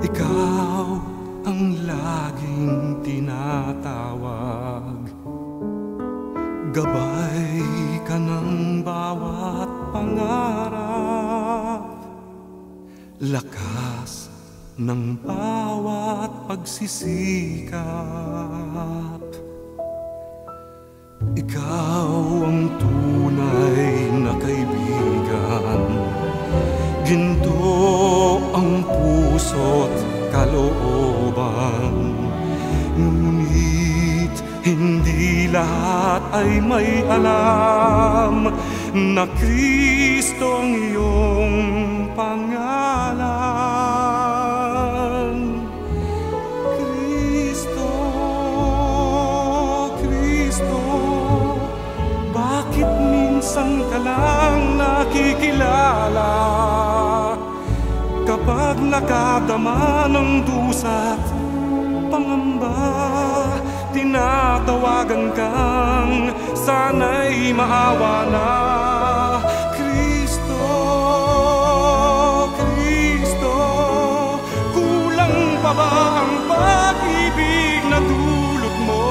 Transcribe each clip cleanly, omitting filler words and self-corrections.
Ikaw ang laging tinatawag, gabay ka ng bawat pangarap, lakas ng bawat pagsisikap. Ikaw ang tunay na kaibigan, ginto ang puso't kalooban. Ngunit hindi lahat ay may alam na Kristo ang iyong pangalan. Kristo, Kristo, bakit minsan ka lang nakikilala? Kapag nakadama ng dusa't pangamba, tinatawagan kang sana'y maawa na. Kristo, Kristo, kulang pa ba ang pag-ibig na dulot mo?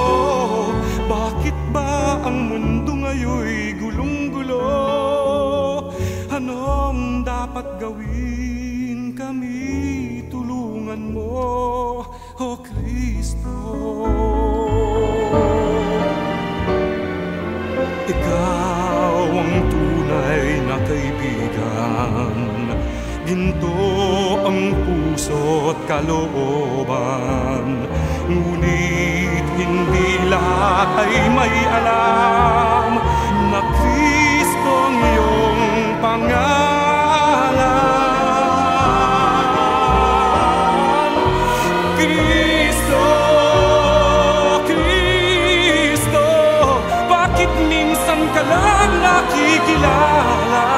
Bakit ba ang mundo ngayon'y gulong-gulo? Anong dapat gawin? Kami tulungan mo, O Kristo. Ikaw ang tunay na kaibigan, ginto ang puso't kalooban. Ngunit hindi lahat ay may alam na Kristo ang iyong pangalan. Kristo, Kristo, bakit minsan ka lang nakikilala?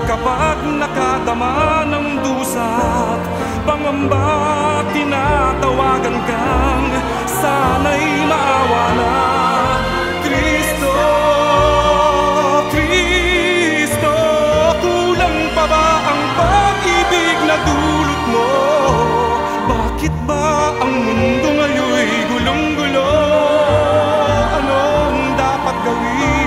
Kapag nakadama ng dusa't pangamba, tinatawagan kang sana'y maawa na. Kristo, Kristo, kulang pa ba ang pag-ibig na dulot mo? Bakit ba ang mundo ngayon'y gulong-gulo? Anong dapat gawin?